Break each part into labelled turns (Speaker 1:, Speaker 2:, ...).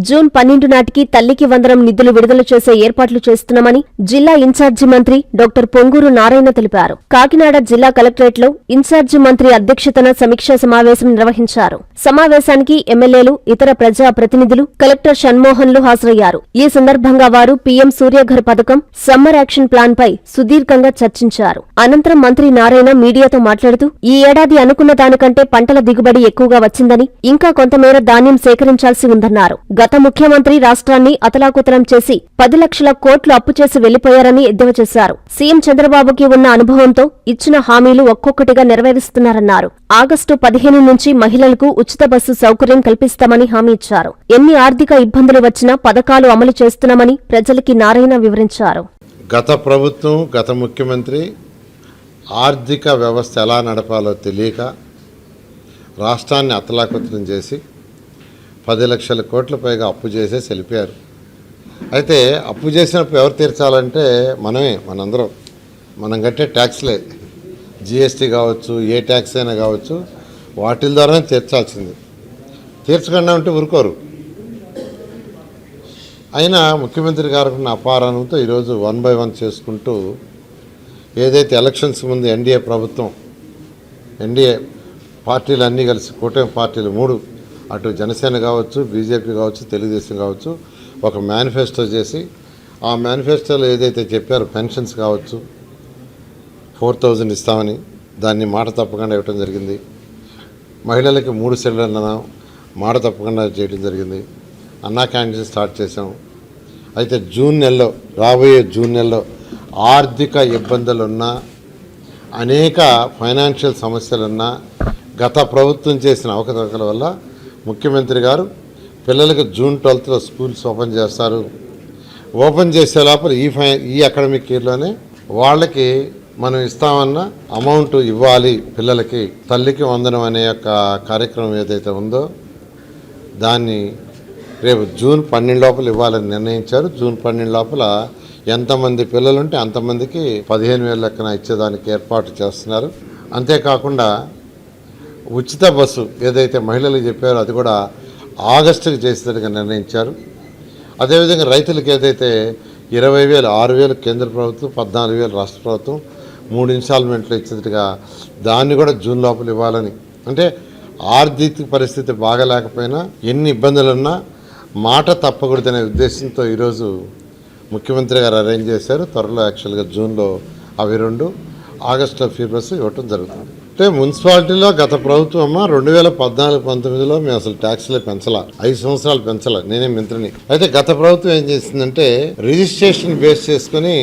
Speaker 1: June 12 నాటికి తల్లికి వందనం నిధులు విడుదల చేసే ఏర్పాట్లు చేస్తున్నామని జిల్లా ఇన్ఛార్జి మంత్రి డాక్టర్ పొంగూరు నారాయణ తెలిపారు. కాకినాడ జిల్లా కలెక్టరేట్లో ఇన్ఛార్జి మంత్రి అధ్యక్షతన సమీక్షా సమావేశం నిర్వహించారు. సమావేశానికి ఎమ్మెల్యేలు, ఇతర ప్రజా ప్రతినిధులు, కలెక్టర్ షణ్మోహన్లు హాజరయ్యారు. ఈ సందర్భంగా వారు పీఎం సూర్యఘర్ పథకం, సమ్మర్ యాక్షన్ ప్లాన్ పై సుదీర్ఘంగా చర్చించారు. అనంతరం మంత్రి నారాయణ మీడియాతో మాట్లాడుతూ ఈ ఏడాది అనుకున్న దానికంటే పంటల దిగుబడి ఎక్కువగా వచ్చిందని, ఇంకా కొంతమేర ధాన్యం సేకరించాల్సి ఉందన్నారు. గత ముఖ్యమంత్రి రాష్ట్రాన్ని అతలాకుతలం చేసి 10 లక్షల కోట్లు అప్పు చేసి వెళ్లిపోయారని ఎద్దేవా చేశారు. సీఎం చంద్రబాబుకి ఉన్న అనుభవంతో ఇచ్చిన హామీలు ఒక్కొక్కటిగా నెరవేరుస్తున్నారన్నారు. ఆగస్టు 15 నుంచి మహిళలకు ఉచిత బస్సు సౌకర్యం కల్పిస్తామని హామీ ఇచ్చారు. ఎన్ని ఆర్థిక ఇబ్బందులు వచ్చినా పథకాలు అమలు చేస్తున్నామని ప్రజలకి నారాయణ వివరించారు.
Speaker 2: గత ప్రభుత్వం, గత ముఖ్యమంత్రి ఆర్థిక వ్యవస్థ ఎలా నడపాలో తెలియక రాష్ట్రాన్ని అతలాకుతలం చేసి 10 లక్షల కోట్ల పైగా అప్పు చేసేసి వెళ్ళిపోయారు. అయితే అప్పు చేసినప్పుడు ఎవరు తీర్చాలంటే మనందరం. మనం కట్టే ట్యాక్స్లే, జిఎస్టీ కావచ్చు, ఏ ట్యాక్స్ అయినా కావచ్చు, వాటి ద్వారానే తీర్చాల్సింది. తీర్చకుండా ఉంటే ఊరుకోరు. అయినా ముఖ్యమంత్రి గారు ఉన్న అపారానంతో ఈరోజు 1 by 1 చేసుకుంటూ ఏదైతే ఎలక్షన్స్ ముందు ఎన్డీఏ ప్రభుత్వం, ఎన్డీఏ పార్టీలు అన్నీ కలిసి, కూటమి పార్టీలు 3, అటు జనసేన కావచ్చు, బీజేపీ కావచ్చు, తెలుగుదేశం కావచ్చు, ఒక మేనిఫెస్టో చేసి ఆ మేనిఫెస్టోలో ఏదైతే చెప్పారో పెన్షన్స్ కావచ్చు 4000 ఇస్తామని దాన్ని మాట తప్పకుండా ఇవ్వటం జరిగింది. మహిళలకి 3 సిలిండర్లను మాట తప్పకుండా చేయడం జరిగింది. అన్నా క్యాంటీన్ స్టార్ట్ చేసాం. అయితే రాబోయే జూన్ నెలలో ఆర్థిక ఇబ్బందులున్నా, అనేక ఫైనాన్షియల్ సమస్యలున్నా, గత ప్రభుత్వం చేసిన అవకతవకల వల్ల ముఖ్యమంత్రి గారు పిల్లలకు జూన్ 12th స్కూల్స్ ఓపెన్ చేస్తారు. ఓపెన్ చేసే లోపల ఈ అకాడమిక్ ఇయర్లోనే వాళ్ళకి మనం ఇస్తామన్న అమౌంట్ ఇవ్వాలి. పిల్లలకి తల్లికి వందనం అనే యొక్క కార్యక్రమం ఏదైతే ఉందో దాన్ని రేపు జూన్ 12 లోపల ఇవ్వాలని నిర్ణయించారు. జూన్ 12 లోపల ఎంతమంది పిల్లలుంటే అంతమందికి 15,000 లెక్కన ఇచ్చేదానికి ఏర్పాటు చేస్తున్నారు. అంతేకాకుండా ఉచిత బస్సు ఏదైతే మహిళలకు చెప్పారో అది కూడా ఆగస్టుకి చేసేట్టుగా నిర్ణయించారు. అదేవిధంగా రైతులకు ఏదైతే 20,000, 6,000 కేంద్ర ప్రభుత్వం, 14,000 రాష్ట్ర ప్రభుత్వం 3 ఇన్స్టాల్మెంట్లు ఇచ్చేట్టుగా దాన్ని కూడా జూన్ లోపల ఇవ్వాలని. అంటే ఆర్థిక పరిస్థితి బాగలేకపోయినా, ఎన్ని ఇబ్బందులున్నా మాట తప్పకూడదనే ఉద్దేశంతో ఈరోజు ముఖ్యమంత్రి గారు అరేంజ్ చేశారు. త్వరలో యాక్చువల్గా జూన్లో అవి 2, ఆగస్టులో ఫ్రీ బస్సు ఇవ్వటం జరుగుతుంది. అంటే మున్సిపాలిటీలో గత ప్రభుత్వం 2014-19లో మేము అసలు ట్యాక్స్లే పెంచాల, 5 సంవత్సరాలు పెంచాల. నేనే మంత్రిని. అయితే గత ప్రభుత్వం ఏం చేసిందంటే రిజిస్ట్రేషన్ బేస్ చేసుకుని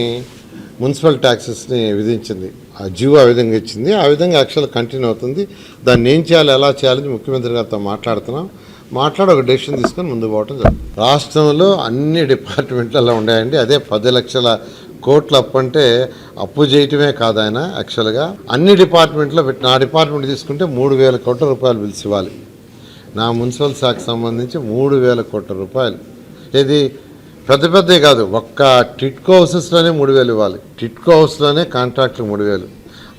Speaker 2: మున్సిపల్ ట్యాక్సెస్ని విధించింది. ఆ జీవో ఆ విధంగా ఇచ్చింది. ఆ విధంగా యాక్చువల్ కంటిన్యూ అవుతుంది. దాన్ని ఏం చేయాలి, ఎలా చేయాలని ముఖ్యమంత్రి గారితో మాట్లాడి ఒక డెసిషన్ తీసుకొని ముందుకు పోవడం జరుగుతుంది. రాష్ట్రంలో అన్ని డిపార్ట్మెంట్లలో ఉన్నాయండి. అదే 10 లక్షల కోట్ల అప్పు అంటే అప్పు చేయటమే కాదు ఆయన. యాక్చువల్గా అన్ని డిపార్ట్మెంట్లో నా డిపార్ట్మెంట్ తీసుకుంటే 3,000 కోట్ల రూపాయలు బిల్స్ ఇవ్వాలి. నా మున్సిపల్ శాఖకు సంబంధించి 3,000 కోట్ల రూపాయలు. ఇది పెద్దవి కాదు. ఒక్క టిట్కో హౌసెస్లోనే 3,000 ఇవ్వాలి. టిట్కో హౌస్లోనే కాంట్రాక్ట్లు 3,000.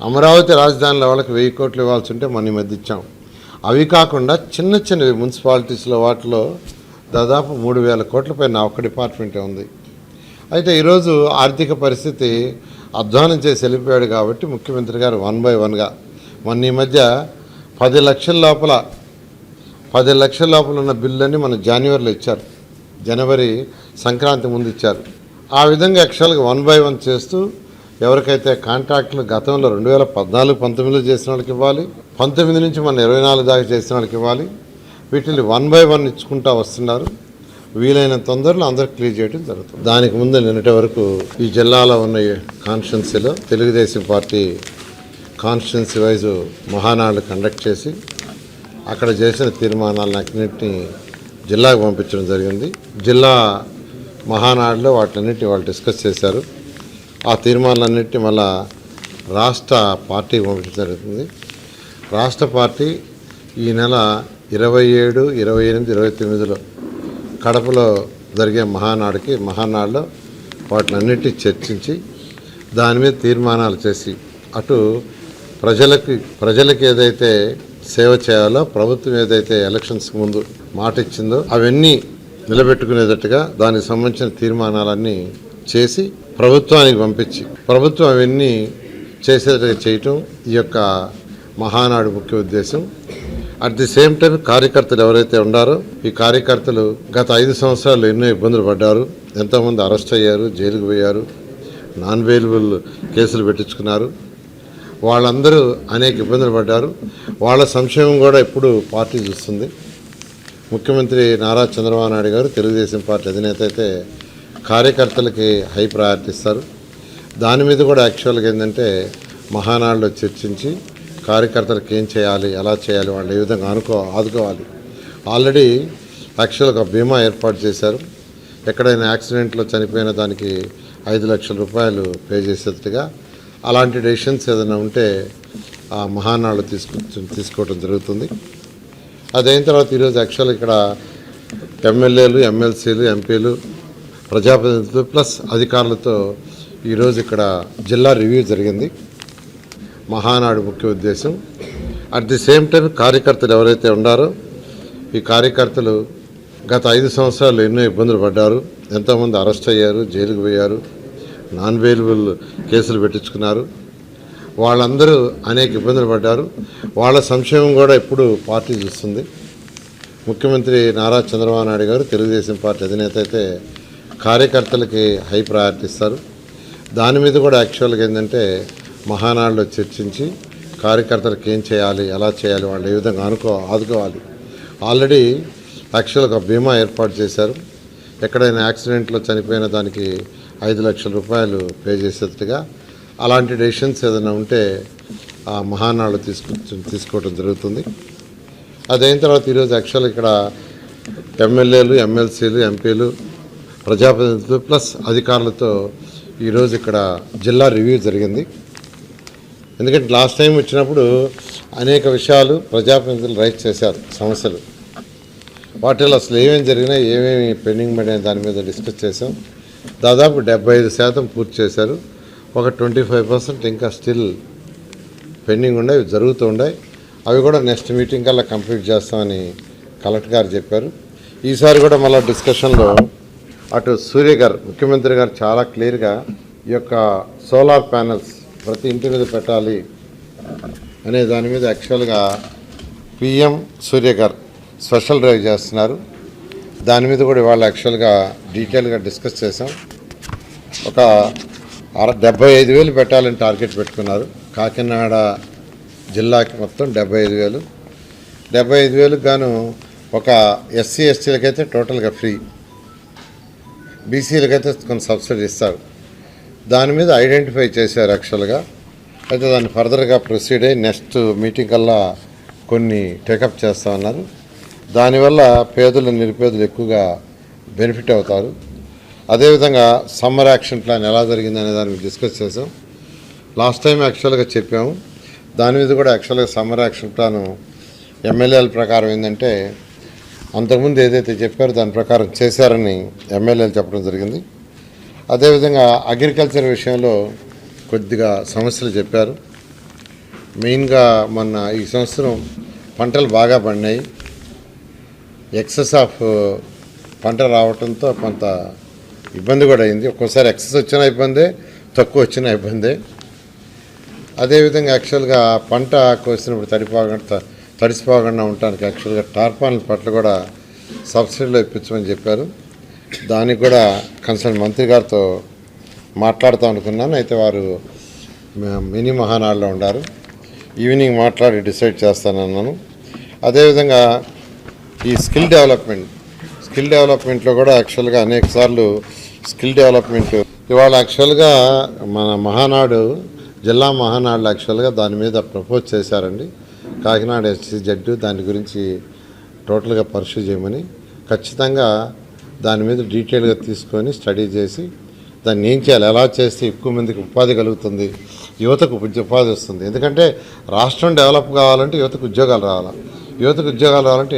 Speaker 2: అమరావతి రాజధానిలో వాళ్ళకి 1,000 కోట్లు ఇవ్వాల్సి ఉంటే మన మధ్య ఇచ్చాం. అవి కాకుండా చిన్నవి మున్సిపాలిటీస్లో వాటిలో దాదాపు 3,000 కోట్లపై నా ఒక్క డిపార్ట్మెంటే ఉంది. అయితే ఈరోజు ఆర్థిక పరిస్థితి అధ్వానం చేసి వెళ్ళిపోయాడు కాబట్టి ముఖ్యమంత్రి గారు 1 by 1గా ఈ మధ్య 10 లక్షల లోపల ఉన్న బిల్లుని మన జనవరిలో ఇచ్చారు. జనవరి సంక్రాంతి ముందు ఇచ్చారు. ఆ విధంగా యాక్చువల్గా 1 by 1 చేస్తూ ఎవరికైతే కాంట్రాక్టులు గతంలో 2014-19లో చేసిన వాళ్ళకి ఇవ్వాలి, 19 నుంచి మన 24 దాకా చేసిన వాళ్ళకి ఇవ్వాలి. వీటిని 1 by 1 ఇచ్చుకుంటూ వస్తున్నారు. వీలైన తొందరలో అందరూ క్లియర్ చేయడం జరుగుతుంది. దానికి ముందు నిన్నటి వరకు ఈ జిల్లాలో ఉన్న కాన్స్టిట్యున్సీలో తెలుగుదేశం పార్టీ కాన్స్టిట్యున్సీ వైజ్ మహానాడులు కండక్ట్ చేసి అక్కడ చేసిన తీర్మానాలను అన్నింటినీ జిల్లాకు పంపించడం జరిగింది. జిల్లా మహానాడులో వాటిలన్నింటినీ వాళ్ళు డిస్కస్ చేశారు. ఆ తీర్మానాలన్నింటినీ మళ్ళా రాష్ట్ర పార్టీకి పంపించడం జరుగుతుంది. రాష్ట్ర పార్టీ ఈ నెల 27, 28, 29లో కడపలో జరిగే మహానాడులో వాటినన్నిటి చర్చించి దాని మీద తీర్మానాలు చేసి అటు ప్రజలకు ఏదైతే సేవ చేయాలో ప్రభుత్వం ఏదైతే ఎలక్షన్స్ ముందు మాట ఇచ్చిందో అవన్నీ నిలబెట్టుకునేటట్టుగా దానికి సంబంధించిన తీర్మానాలన్నీ చేసి ప్రభుత్వానికి పంపించి ప్రభుత్వం అవన్నీ చేసేటట్టుగా చేయటం ఈ యొక్క మహానాడు ముఖ్య ఉద్దేశం. అట్ ది సేమ్ టైం కార్యకర్తలు ఎవరైతే ఉన్నారో ఈ కార్యకర్తలు గత 5 సంవత్సరాలు ఎన్నో ఇబ్బందులు పడ్డారు, ఎంతోమంది అరెస్ట్ అయ్యారు, జైలుకు పోయారు, నాన్ అవైలబుల్ కేసులు పెట్టించుకున్నారు. వాళ్ళందరూ అనేక ఇబ్బందులు పడ్డారు. వాళ్ళ సంక్షేమం కూడా ఇప్పుడు పార్టీ చూస్తుంది. ముఖ్యమంత్రి నారా చంద్రబాబు నాయుడు గారు తెలుగుదేశం పార్టీ అధినేత అయితే కార్యకర్తలకి హై ప్రయారిటీ ఇస్తారు. దాని మీద కూడా యాక్చువల్గా ఏంటంటే మహానాడులో చర్చించి కార్యకర్తలకు ఏం చేయాలి, ఎలా చేయాలి, వాళ్ళు ఏ విధంగా ఆదుకోవాలి. ఆల్రెడీ యాక్చువల్గా బీమా ఏర్పాటు చేశారు. ఎక్కడైనా యాక్సిడెంట్లో చనిపోయిన దానికి 5 లక్షల రూపాయలు పే చేసేట్టుగా అలాంటి డెసిషన్స్ ఏదైనా ఉంటే ఆ మహానాడు తీసుకోవడం జరుగుతుంది. అదైన తర్వాత ఈరోజు యాక్చువల్ ఇక్కడ ఎమ్మెల్యేలు, ఎమ్మెల్సీలు, ఎంపీలు, ప్రజాప్రతినిధులు ప్లస్ అధికారులతో ఈరోజు ఇక్కడ జిల్లా రివ్యూ జరిగింది. మహానాడు ముఖ్య ఉద్దేశం. అట్ ది సేమ్ టైం కార్యకర్తలు ఎవరైతే ఉన్నారో ఈ కార్యకర్తలు గత 5 సంవత్సరాలు ఎన్నో ఇబ్బందులు పడ్డారు, ఎంతోమంది అరెస్ట్ అయ్యారు, జైలుకు పోయారు, నాన్ అవైలబుల్ కేసులు పెట్టించుకున్నారు. వాళ్ళందరూ అనేక ఇబ్బందులు పడ్డారు. వాళ్ళ సంక్షేమం కూడా ఇప్పుడు పార్టీ చూస్తుంది. ముఖ్యమంత్రి నారా చంద్రబాబు నాయుడు గారు తెలుగుదేశం పార్టీ అధినేత అయితే కార్యకర్తలకి హై ప్రయారిటీ ఇస్తారు. దాని మీద కూడా యాక్చువల్గా ఏంటంటే మహానాడులో చర్చించి కార్యకర్తలకు ఏం చేయాలి, ఎలా చేయాలి, వాళ్ళు ఏ విధంగా ఆదుకోవాలి. ఆల్రెడీ యాక్చువల్గా బీమా ఏర్పాటు చేశారు. ఎక్కడైనా యాక్సిడెంట్లో చనిపోయిన దానికి 5 లక్షల రూపాయలు పే చేసేట్టుగా అలాంటి డెసిషన్స్ ఏదైనా ఉంటే ఆ మహానాడు తీసుకోవడం జరుగుతుంది. అదైన తర్వాత ఈరోజు యాక్చువల్ ఇక్కడ ఎమ్మెల్యేలు, ఎమ్మెల్సీలు, ఎంపీలు, ప్రజాప్రతినిధులు ప్లస్ అధికారులతో ఈరోజు ఇక్కడ జిల్లా రివ్యూ జరిగింది. ఎందుకంటే లాస్ట్ టైం వచ్చినప్పుడు అనేక విషయాలు ప్రజాప్రతినిధులు రైజ్ చేశారు, సమస్యలు. వాటిలో అసలు ఏమేమి జరిగినా, ఏమేమి పెండింగ్ పడిన దాని మీద డిస్కస్ చేసాం. దాదాపు 75% పూర్తి చేశారు. ఒక 25% ఇంకా స్టిల్ పెండింగ్ ఉన్నాయి, జరుగుతూ ఉన్నాయి. అవి కూడా నెక్స్ట్ మీటింగ్ కల్లా కంప్లీట్ చేస్తామని కలెక్టర్ గారు చెప్పారు. ఈసారి కూడా మళ్ళీ డిస్కషన్లో అటు సూర్య గారు, ముఖ్యమంత్రి గారు చాలా క్లియర్గా ఈ యొక్క సోలార్ ప్యానల్స్ ప్రతి ఇంటి మీద పెట్టాలి అనే దాని మీద యాక్చువల్గా పిఎం సూర్య గారు స్పెషల్ డ్రైవ్ చేస్తున్నారు. దాని మీద కూడా ఇవాళ యాక్చువల్గా డీటెయిల్గా డిస్కస్ చేసాం. ఒక 75,000 పెట్టాలని టార్గెట్ పెట్టుకున్నారు. కాకినాడ జిల్లాకి మొత్తం 75,000. 75,000 గాను ఒక ఎస్సీ ఎస్టీలకైతే టోటల్గా ఫ్రీ, బీసీలకైతే కొంత సబ్సిడీ ఇస్తారు. దాని మీద ఐడెంటిఫై చేశారు యాక్చువల్గా. అయితే దాన్ని ఫర్దర్గా ప్రొసీడ్ అయ్యి నెక్స్ట్ మీటింగ్ కల్లా కొన్ని టేకప్ చేస్తూ ఉన్నారు. దానివల్ల పేదలు, నిరుపేదలు ఎక్కువగా బెనిఫిట్ అవుతారు. అదేవిధంగా సమ్మర్ యాక్షన్ ప్లాన్ ఎలా జరిగిందనే దాని మీద డిస్కస్ చేసాం. లాస్ట్ టైం యాక్చువల్గా చెప్పాము. దాని మీద కూడా యాక్చువల్గా సమ్మర్ యాక్షన్ ప్లాను ఎమ్మెల్యేల ప్రకారం ఏంటంటే అంతకుముందు ఏదైతే చెప్పారో దాని ప్రకారం చేశారని ఎమ్మెల్యేలు చెప్పడం జరిగింది. అదేవిధంగా అగ్రికల్చర్ విషయంలో కొద్దిగా సమస్యలు చెప్పారు. మెయిన్గా మొన్న ఈ సంవత్సరం పంటలు బాగా పండినాయి. ఎక్సెస్ ఆఫ్ పంట రావడంతో కొంత ఇబ్బంది కూడా అయింది. ఒక్కోసారి ఎక్సెస్ వచ్చిన ఇబ్బందే, తక్కువ వచ్చిన ఇబ్బందే. అదేవిధంగా యాక్చువల్గా పంట కోసినప్పుడు తడిసిపోకుండా ఉండటానికి యాక్చువల్గా టార్పాలిన్ పట్ల కూడా సబ్సిడీలో ఇప్పించమని చెప్పారు. దానికి కూడా కన్సర్న్ మంత్రి గారితో మాట్లాడుతూ అనుకున్నాను. అయితే వారు మినీ మహానాడులో ఉన్నారు. ఈవినింగ్ మాట్లాడి డిసైడ్ చేస్తానన్నాను. అదేవిధంగా ఈ స్కిల్ డెవలప్మెంట్లో కూడా యాక్చువల్గా అనేక సార్లు స్కిల్ డెవలప్మెంట్ ఇవాళ యాక్చువల్గా మన మహానాడు జిల్లా మహానాడులో యాక్చువల్గా దాని మీద ప్రపోజ్ చేశారండి. కాకినాడ ఎస్సీజెడ్ దాని గురించి టోటల్గా పర్సూ చేయమని, ఖచ్చితంగా దాని మీద డీటెయిల్గా తీసుకొని స్టడీ చేసి దాన్ని ఏం చేయాలి, ఎలా చేస్తే ఎక్కువ మందికి ఉపాధి కలుగుతుంది, యువతకు ఉపాధి వస్తుంది. ఎందుకంటే రాష్ట్రం డెవలప్ కావాలంటే యువతకు ఉద్యోగాలు రావాలా,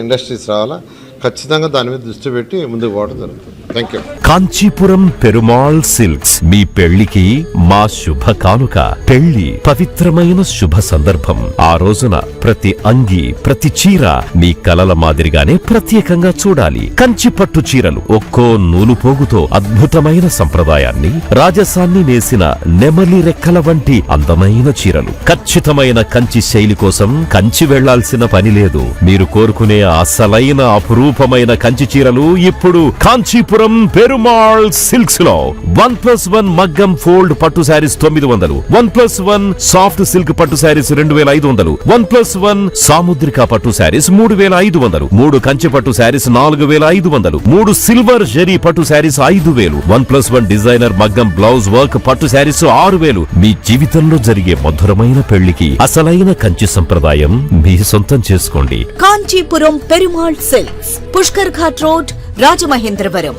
Speaker 2: ఇండస్ట్రీస్ రావాలా. ఖచ్చితంగా దాని మీద దృష్టి పెట్టి ముందుకు పోవడం జరుగుతుంది. Thank you.
Speaker 3: Kanchipuram Perumal silks మీ పెళ్లికి మా శుభ కానుక. పెళ్లి పవిత్రమైన శుభ సందర్భం. ఆ రోజున ప్రతి అంగి, ప్రతి చీర మీ కలల మాదిరిగానే ప్రత్యేకంగా చూడాలి. కంచి పట్టు చీరలు ఒక్కో నూలు పోగుతో అద్భుతమైన సంప్రదాయాన్ని, రాజసాన్ని నేసిన నెమలి రెక్కల వంటి అందమైన చీరలు. ఖచ్చితమైన కంచి శైలి కోసం కంచి వెళ్లాల్సిన పని లేదు. మీరు కోరుకునే అసలైన అపురూపమైన కంచి చీరలు ఇప్పుడు కాంచీపురం పెరుమాళ్ సిల్క్స్ లో 1+1 మగ్గం ఫోల్డ్ పట్టు శారీస్ 900, 1+1 సాఫ్ట్ సిల్క్ పట్టు శారీస్ 2500, 1+1 సాముద్రిక పట్టు శారీస్ 3500, 3 కంచి పట్టు శారీస్ 4500, 3 సిల్వర్ జరీ పట్టు శారీస్ 5000, 1+1 డిజైనర్ మగ్గం బ్లౌజ్ వర్క్ పట్టు శారీస్ 6000. మీ జీవితంలో జరిగే మధురమైన పెళ్లికి అసలైన కంచి సంప్రదాయం మీ సొంతం చేసుకోండి.
Speaker 4: Kanchipuram Perumal silks, Pushkar ghat road, Rajamahendravaram.